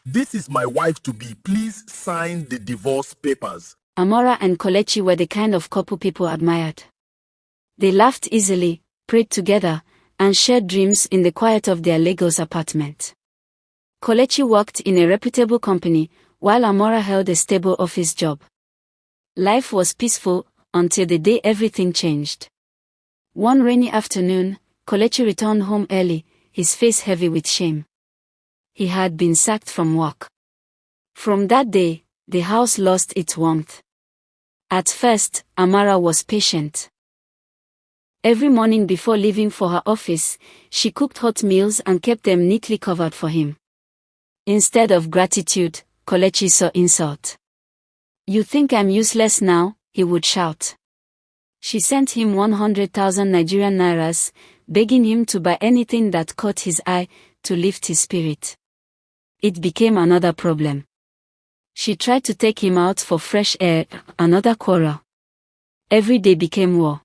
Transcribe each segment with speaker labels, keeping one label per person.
Speaker 1: This is my wife to be. Please sign the divorce papers.
Speaker 2: Amora and Kelechi were the kind of couple people admired. They laughed easily, prayed together, and shared dreams in the quiet of their Lagos apartment. Kelechi worked in a reputable company, while Amora held a stable office job. Life was peaceful, until the day everything changed. One rainy afternoon, Kelechi returned home early, his face heavy with shame. He had been sacked from work. From that day, the house lost its warmth. At first, Amara was patient. Every morning before leaving for her office, she cooked hot meals and kept them neatly covered for him. Instead of gratitude, Kelechi saw insult. "You think I'm useless now?" he would shout. She sent him 100,000 Nigerian nairas, begging him to buy anything that caught his eye, to lift his spirit. It became another problem. She tried to take him out for fresh air, another quarrel. Every day became war.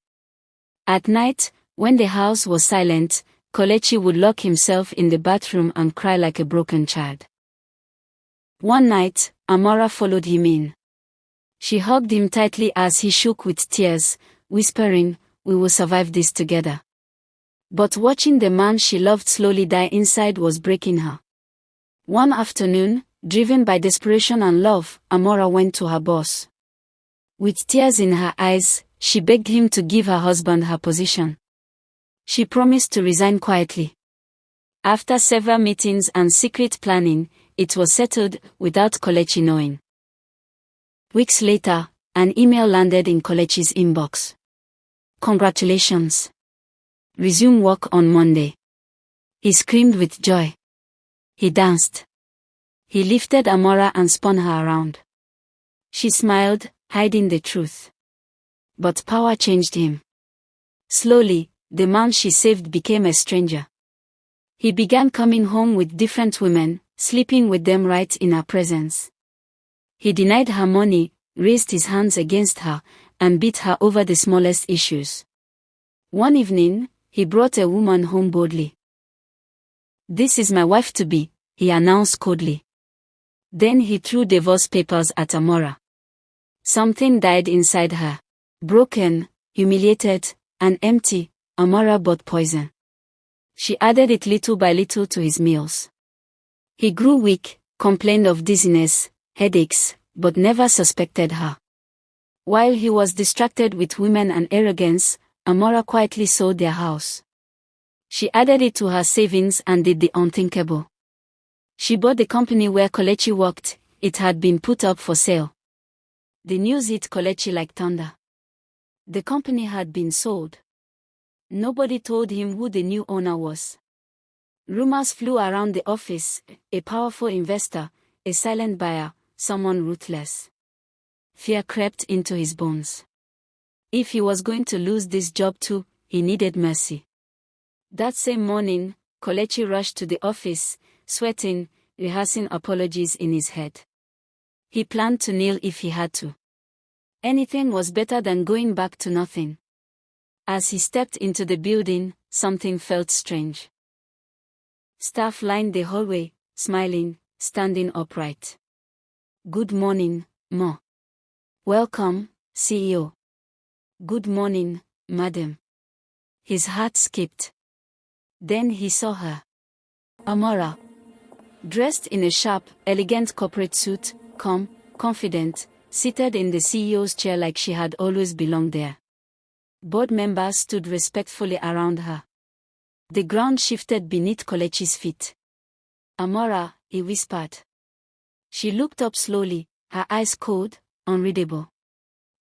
Speaker 2: At night, when the house was silent, Kelechi would lock himself in the bathroom and cry like a broken child. One night, Amora followed him in. She hugged him tightly as he shook with tears, whispering, "We will survive this together." But watching the man she loved slowly die inside was breaking her. One afternoon, driven by desperation and love, Amora went to her boss. With tears in her eyes, she begged him to give her husband her position. She promised to resign quietly. After several meetings and secret planning, it was settled without Kelechi knowing. Weeks later, an email landed in Kelechi's inbox. "Congratulations. Resume work on Monday." He screamed with joy. He danced. He lifted Amora and spun her around. She smiled, hiding the truth. But power changed him. Slowly, the man she saved became a stranger. He began coming home with different women, sleeping with them right in her presence. He denied her money, raised his hands against her, and beat her over the smallest issues. One evening, he brought a woman home boldly. "This is my wife-to-be," he announced coldly. Then he threw divorce papers at Amora. Something died inside her. Broken, humiliated, and empty, Amora bought poison. She added it little by little to his meals. He grew weak, complained of dizziness, headaches, but never suspected her. While he was distracted with women and arrogance, Amora quietly sold their house. She added it to her savings and did the unthinkable. She bought the company where Kelechi worked. It had been put up for sale. The news hit Kelechi like thunder. The company had been sold. Nobody told him who the new owner was. Rumors flew around the office: a powerful investor, a silent buyer, someone ruthless. Fear crept into his bones. If he was going to lose this job too, he needed mercy. That same morning, Kelechi rushed to the office, sweating, rehearsing apologies in his head. He planned to kneel if he had to. Anything was better than going back to nothing. As he stepped into the building, something felt strange. Staff lined the hallway, smiling, standing upright. "Good morning, Ma." "Welcome, CEO." "Good morning, Madam." His heart skipped. Then he saw her. Amora. Dressed in a sharp, elegant corporate suit, calm, confident, seated in the CEO's chair like she had always belonged there. Board members stood respectfully around her. The ground shifted beneath Kelechi's feet. "Amora," he whispered. She looked up slowly, her eyes cold, unreadable.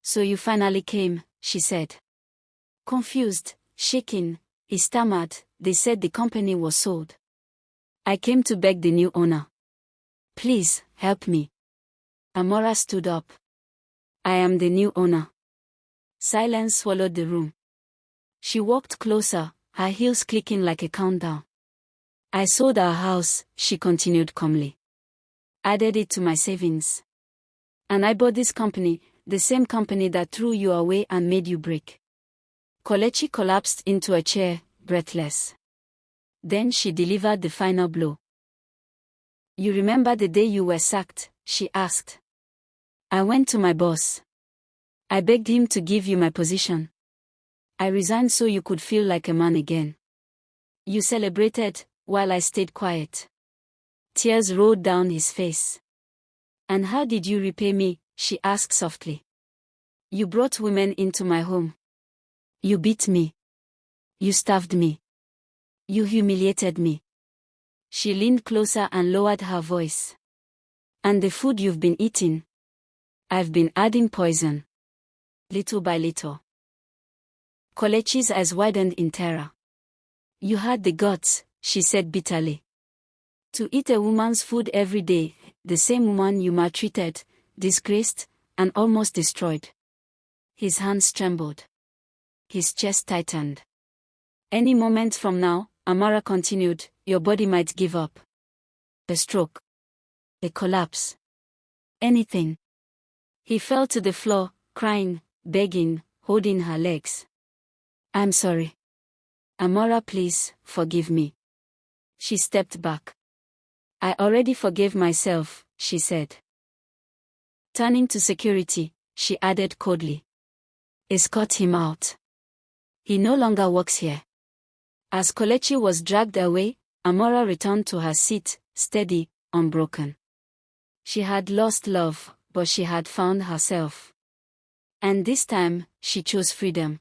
Speaker 2: "So you finally came," she said. Confused, shaking, he stammered, "They said the company was sold." "I came to beg the new owner. Please, help me." Amora stood up. "I am the new owner." Silence swallowed the room. She walked closer, her heels clicking like a countdown. "I sold our house," she continued calmly. "Added it to my savings. And I bought this company, the same company that threw you away and made you break." Kelechi collapsed into a chair, breathless. Then she delivered the final blow. You remember the day you were sacked? She asked. I went to my boss. I begged him to give you my position. I resigned so you could feel like a man again. You celebrated, while I stayed quiet. Tears rolled down his face. And how did you repay me? She asked softly. You brought women into my home. You beat me. You starved me. You humiliated me. She leaned closer and lowered her voice. And the food you've been eating? I've been adding poison. Little by little. Kolechi's eyes widened in terror. You had the guts, she said bitterly. To eat a woman's food every day, the same woman you maltreated, disgraced, and almost destroyed. His hands trembled. His chest tightened. Any moment from now, Amara continued, your body might give up. A stroke. A collapse. Anything. He fell to the floor, crying, begging, holding her legs. I'm sorry. Amara, please, forgive me. She stepped back. I already forgave myself, she said. Turning to security, she added coldly. Escort him out. He no longer works here. As Kolechi was dragged away, Amara returned to her seat, steady, unbroken. She had lost love, but she had found herself. And this time, she chose freedom.